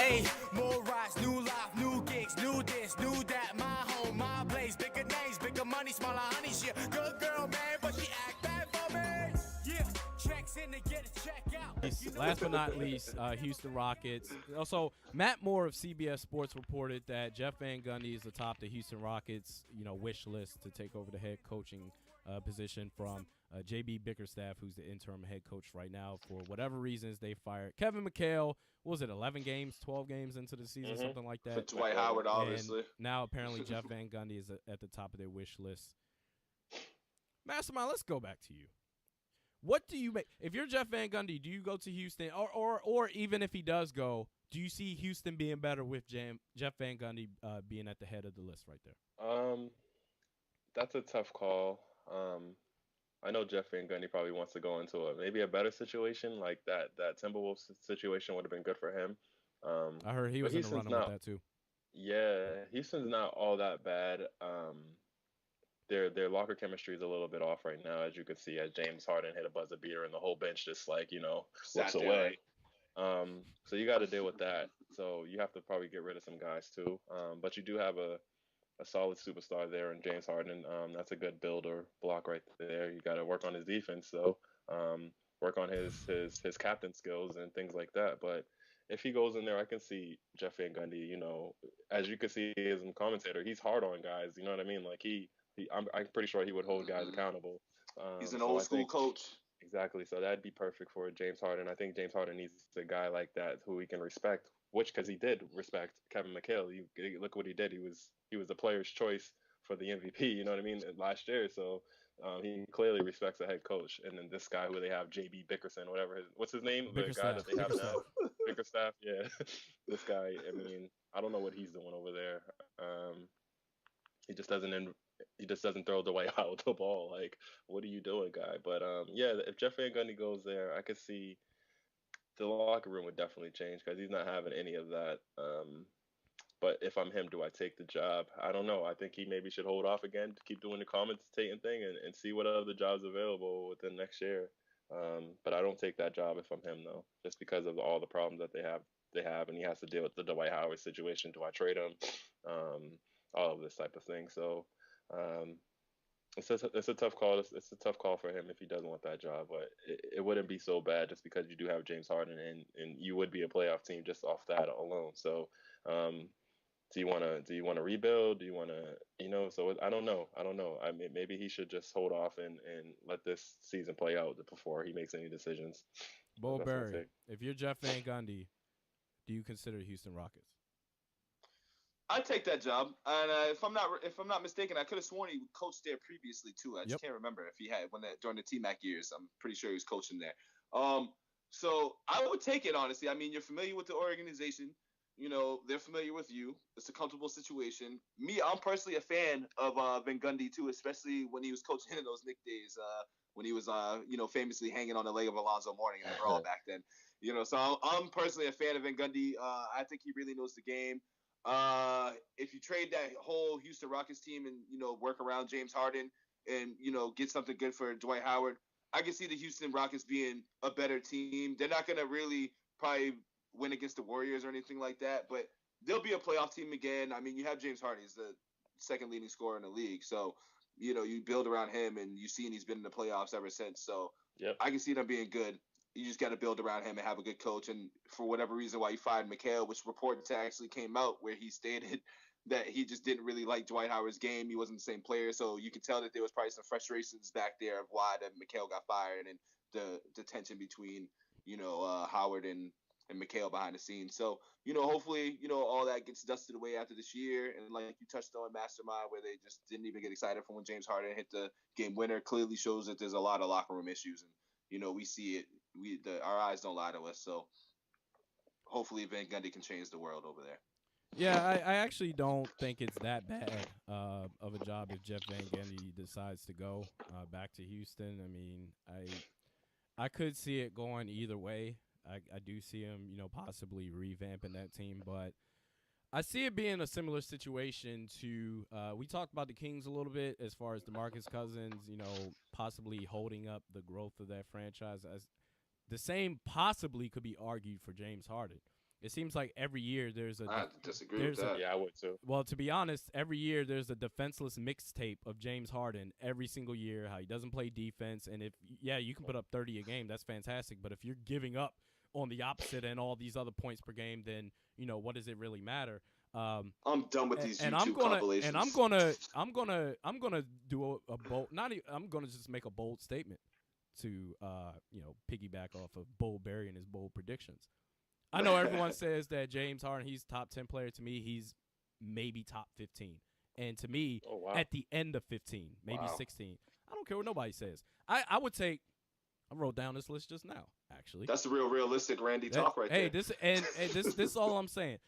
Hey, more rides, new life, new gigs, new this, new that. My home, my place, bigger names, bigger money, smaller honey. She a good girl, man, but she act bad for me. Yeah, checks in to get a check out. Last but not least, Houston Rockets. Also, Matt Moore of CBS Sports reported that Jeff Van Gundy is atop the Houston Rockets, wish list to take over the head coaching position from J.B. Bickerstaff, who's the interim head coach right now. For whatever reasons, they fired Kevin McHale. What was it, 11 games, 12 games into the season, something like that? For Dwight Howard, obviously. And now apparently Jeff Van Gundy is at the top of their wish list. Mastermind, let's go back to you. What do you make if you're Jeff Van Gundy? Do you go to Houston, or even if he does go, do you see Houston being better with Jeff Van Gundy being at the head of the list right there? That's a tough call. I know Jeff Van Gundy probably wants to go into maybe a better situation like that. That Timberwolves situation would have been good for him. I heard he was in the running with that too. Yeah, Houston's not all that bad. Their locker chemistry is a little bit off right now, as you can see, as James Harden hit a buzzer beater and the whole bench just looks away. So you got to deal with that. So you have to probably get rid of some guys too. But you do have a solid superstar there in James Harden. That's a good builder block right there. You got to work on his defense though. Work on his captain skills and things like that. But if he goes in there, I can see Jeff Van Gundy. As you can see as a commentator, he's hard on guys. You know what I mean? Like I'm pretty sure he would hold guys accountable. He's an old school coach. Exactly. So that'd be perfect for James Harden. I think James Harden needs a guy like that who he can respect, because he did respect Kevin McHale. Look what he did. He was the player's choice for the MVP, you know what I mean, last year. So he clearly respects the head coach. And then this guy who they have, J.B. Bickerson, what's his name? The guy that they have now. Bickerstaff, yeah. This guy, I mean, I don't know what he's doing over there. He just doesn't throw Dwight Howard the ball. Like, what are you doing, guy? But yeah, if Jeff Van Gundy goes there, I could see the locker room would definitely change because he's not having any of that. But if I'm him, do I take the job? I don't know. I think he maybe should hold off again to keep doing the commentating thing and see what other jobs available within next year. But I don't take that job if I'm him, though, just because of all the problems that they have, and he has to deal with the Dwight Howard situation. Do I trade him? All of this type of thing. So it's a tough call. It's a tough call for him if he doesn't want that job. But it wouldn't be so bad just because you do have James Harden and you would be a playoff team just off that alone. So do you want to rebuild? Do you want to So I don't know. I mean, maybe he should just hold off and let this season play out before he makes any decisions. Bo Berry, if you're Jeff Van Gundy, do you consider Houston Rockets? I'd take that job, and if I'm not mistaken, I could have sworn he coached there previously too. I just can't remember if he had during the T-Mac years. I'm pretty sure he was coaching there. So I would take it, honestly. I mean, you're familiar with the organization. They're familiar with you. It's a comfortable situation. Me, I'm personally a fan of Van Gundy too, especially when he was coaching in those Knicks days. When he was famously hanging on the leg of Alonzo Mourning in the brawl back then. So I'm personally a fan of Van Gundy. I think he really knows the game. If you trade that whole Houston Rockets team and, work around James Harden and, get something good for Dwight Howard, I can see the Houston Rockets being a better team. They're not going to really probably win against the Warriors or anything like that, but they'll be a playoff team again. I mean, you have James Harden. He's the second leading scorer in the league. So, you build around him, and you've seen he's been in the playoffs ever since. So I can see them being good. You just got to build around him and have a good coach. And for whatever reason why you fired McHale, which reports actually came out where he stated that he just didn't really like Dwight Howard's game. He wasn't the same player. So you could tell that there was probably some frustrations back there of why that McHale got fired and the tension between, Howard and McHale behind the scenes. So, hopefully, all that gets dusted away after this year. And like you touched on Mastermind, where they just didn't even get excited from when James Harden hit the game winner, clearly shows that there's a lot of locker room issues. And, we see it. Our eyes don't lie to us. So hopefully Van Gundy can change the world over there. Yeah, I actually don't think it's that bad of a job if Jeff Van Gundy decides to go back to Houston. I mean, I could see it going either way. I do see him, possibly revamping that team, but I see it being a similar situation to we talked about the Kings a little bit as far as DeMarcus Cousins, possibly holding up the growth of that franchise. As the same possibly could be argued for James Harden. It seems like every year there's a I disagree with that. Yeah, I would too. well, to be honest, every year there's a defenseless mixtape of James Harden every single year, how he doesn't play defense. And if, you can put up 30 a game, that's fantastic. But if you're giving up on the opposite and all these other points per game, then, what does it really matter? I'm done with these and YouTube compilations. And I'm gonna do a bold, I'm gonna just make a bold statement to, piggyback off of Bull Berry and his bold predictions. I know everyone says that James Harden, he's top 10 player. To me, he's maybe top 15. And to me, at the end of 15, maybe 16, I don't care what nobody says. I would take, I wrote down this list just now, actually. That's the real realistic Randy talk right there. This is all I'm saying.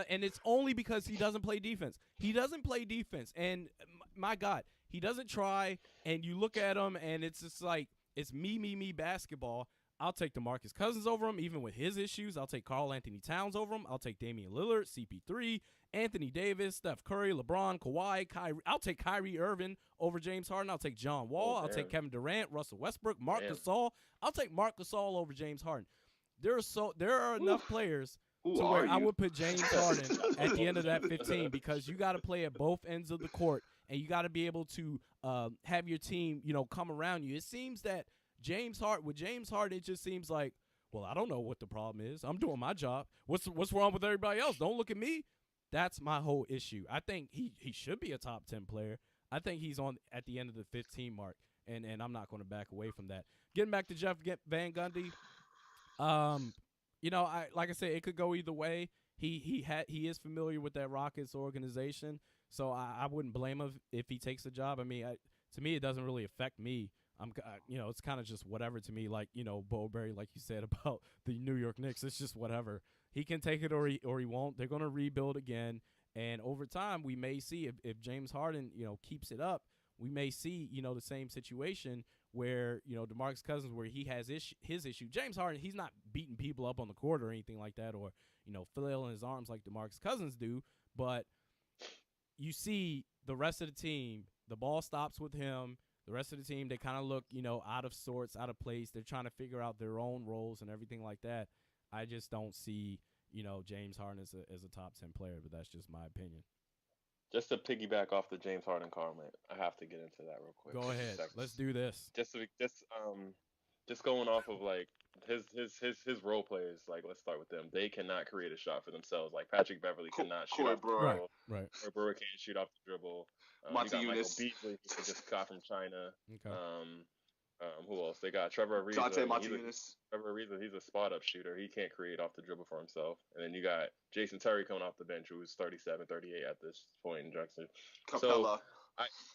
And it's only because he doesn't play defense. He doesn't play defense. And my God, he doesn't try. And you look at him, and it's just like, it's me basketball. I'll take DeMarcus Cousins over him, even with his issues. I'll take Karl Anthony Towns over him. I'll take Damian Lillard, CP3, Anthony Davis, Steph Curry, LeBron, Kawhi, Kyrie. I'll take Kyrie Irving over James Harden. I'll take John Wall. I'll take Kevin Durant, Russell Westbrook, Marc Gasol. I'll take Marc Gasol over James Harden. There are enough players to where I would put James Harden at the end of that 15, because you got to play at both ends of the court, and you got to be able to have your team, come around you. It seems that with James Harden, it just seems like, well, I don't know what the problem is. I'm doing my job. What's wrong with everybody else? Don't look at me. That's my whole issue. I think he should be a top 10 player. I think he's on at the end of the 15 mark, and I'm not going to back away from that. Getting back to Jeff Van Gundy, like I said, it could go either way. He is familiar with that Rockets organization, so I wouldn't blame him if he takes the job. I mean, to me, it doesn't really affect me. It's kind of just whatever to me. Like, Bo Berry, like you said about the New York Knicks, it's just whatever. He can take it or he won't. They're going to rebuild again, and over time, we may see if James Harden, keeps it up, we may see, the same situation where, DeMarcus Cousins, where he has his issue. James Harden, he's not beating people up on the court or anything like that, or flailing his arms like DeMarcus Cousins do, but you see the rest of the team, the ball stops with him. The rest of the team, they kind of look, out of sorts, out of place. They're trying to figure out their own roles and everything like that. I just don't see, James Harden as a top 10 player, but that's just my opinion. Just to piggyback off the James Harden comment, I have to get into that real quick. Go ahead. Let's do this. Just going off of like his role players, like let's start with them. They cannot create a shot for themselves. Like Patrick Beverly cannot shoot off the dribble. Right. Corey Brewer can't shoot off the dribble. Monty Michael Eunice. Beasley, who can just caught from China. Okay. Who else? They got Trevor Ariza. Trevor Ariza, he's a spot-up shooter. He can't create off the dribble for himself. And then you got Jason Terry coming off the bench, who's 37, 38 at this point in Jackson. Capella.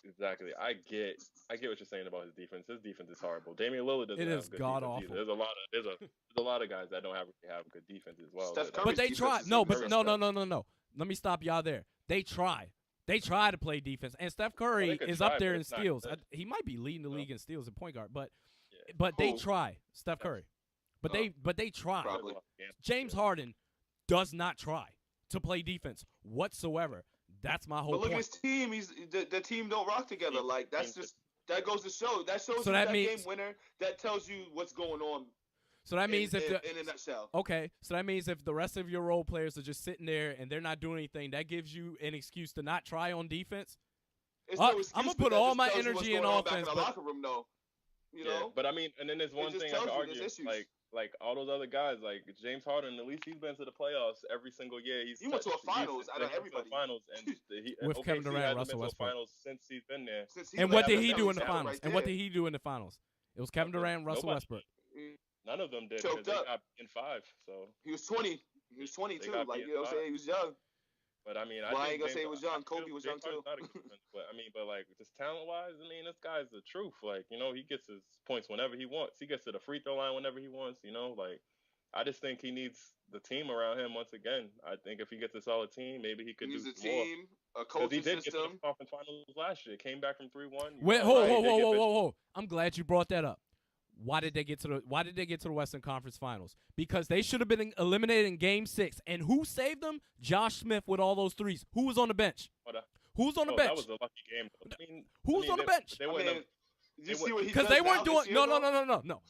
Exactly. I get what you're saying about his defense. His defense is horrible. Damian Lillard doesn't have good god defense awful. either. There's a lot of guys that don't have good defense as well. But they try. No. Let me stop y'all there. They try. They try to play defense, and Steph Curry is up there in steals. He might be leading the league in steals at point guard, but they try. Steph Curry, but they try. Probably. James Harden does not try to play defense whatsoever. That's my whole point. But look at his team. The team don't rock together. Like that goes to show. That shows so you that means, game winner. That tells you what's going on. So that means in a nutshell. Okay, so that means if the rest of your role players are just sitting there and they're not doing anything, that gives you an excuse to not try on defense. No excuse, I'm gonna put all my energy in offense. Back in the locker room, though. You know? But I mean, and then there's one thing I can argue, like all those other guys, like James Harden. At least he's been to the playoffs every single year. He went to a finals out of everybody. Finals and with Kevin Durant, Russell Westbrook. Finals since he's been there. And what did he do in the finals? And what did he do in the finals? It was Kevin Durant, Russell Westbrook. None of them did. Choked up. They got in 5. So he was 20. He was 22. Like you know, what I'm saying he was young. But I mean, I ain't gonna say he was young. Kobe was young too. But like just talent wise, I mean, this guy's the truth. Like he gets his points whenever he wants. He gets to the free throw line whenever he wants. Like I just think he needs the team around him once again. I think if he gets a solid team, maybe he could do more. A team, a coaching system. He did get to the conference finals last year. Came back from 3-1. Wait, whoa! I'm glad you brought that up. Why did they get to the Western Conference Finals? Because they should have been eliminated in Game 6. And who saved them? Josh Smith with all those threes. Who was on the bench? Who's on the bench? That was a lucky game. Who's on the bench? Did you see what he because does they now weren't doing this year,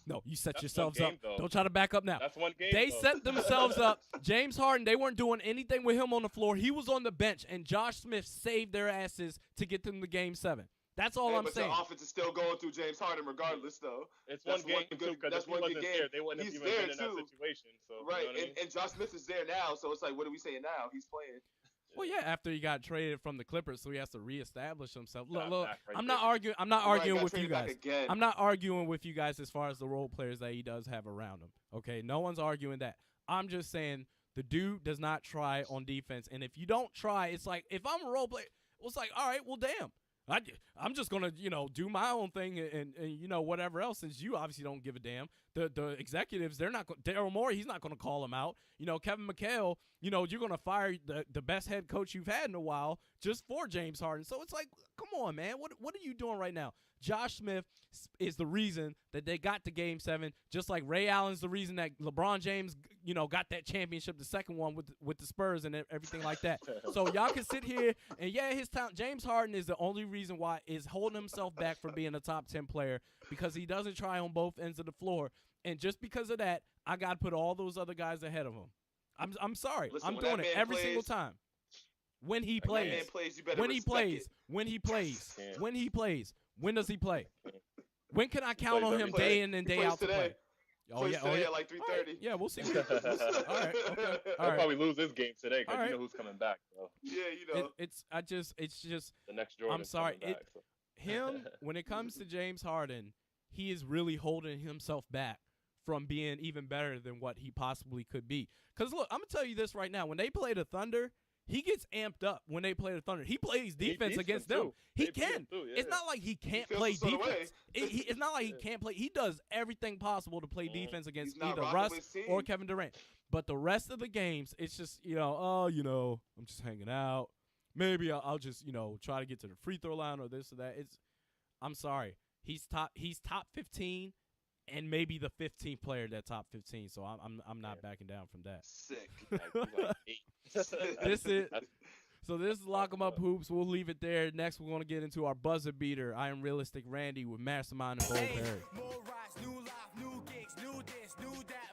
no. You set That's yourselves one up. game, though. Don't try to back up now. That's one game. They though. set themselves up. James Harden, they weren't doing anything with him on the floor. He was on the bench, and Josh Smith saved their asses to get them to Game 7. That's all I'm but saying. the offense is still going through James Harden regardless, though. It's That's one game one too, good- because that's if he one good wasn't game. there, they wouldn't have He's even there, been in that too. situation. So, Right, you know what I mean? and Josh Smith is there now, so it's like, what are we saying now? He's playing. Well, yeah, after he got traded from the Clippers, so he has to reestablish himself. Look, Back right I'm there. not arguing. I'm not Right, arguing got with you traded back guys. again. I'm not arguing with you guys as far as the role players that he does have around him. Okay, no one's arguing that. I'm just saying the dude does not try on defense, and if you don't try, it's like if I'm a role player, it's like, all right, well, damn. I'm just gonna do my own thing and whatever else, since you obviously don't give a damn. The executives, they're not Daryl Morey, he's not gonna call him out. Kevin McHale, you're gonna fire the best head coach you've had in a while just for James Harden. So it's like, come on, man, what are you doing right now? Josh Smith is the reason that they got to Game 7, just like Ray Allen's the reason that LeBron James, got that championship, the second one with the Spurs and everything like that. So y'all can sit here and his talent. James Harden is the only reason why is holding himself back from being a top 10 player, because he doesn't try on both ends of the floor. And just because of that, I got to put all those other guys ahead of him. I'm sorry. Listen, I'm when doing that it man every single time. When he When that man plays. plays, you better When he respect plays. it. When he plays. Yeah. When he plays. When does he play? When can I count plays on every him day. day in and He day plays out to today. play? Oh Plays yeah, today yeah. at like 3:30. All right. Yeah, we'll see. All right, okay. All He'll right. probably lose this game today because All right. you know who's coming back. So. Yeah, It's just The next Jordan. I'm sorry, Coming back, so. him when it comes to James Harden, he is really holding himself back from being even better than what he possibly could be. Because look, I'm gonna tell you this right now: when they play the Thunder, he gets amped up. When they play the Thunder, he plays defense beats against them, them. too. He They beat can. them, too, yeah. It's not like he can't feels play some sort of defense. It's not like he can't play. He does everything possible to play defense against He's not either rocking Russ with his team. or Kevin Durant. But the rest of the games, it's just I'm just hanging out. Maybe I'll just try to get to the free throw line or this or that. I'm sorry. He's top 15 and maybe the 15th player of that top 15. So I'm not backing down from that. Sick. Like 8. This is so this is LockEmUp Hoops. We'll leave it there. Next, we're going to get into our buzzer beater. I am Realistic Randy with Mastermind and Bo Perry. More rides, new life, new gigs, new this, new that.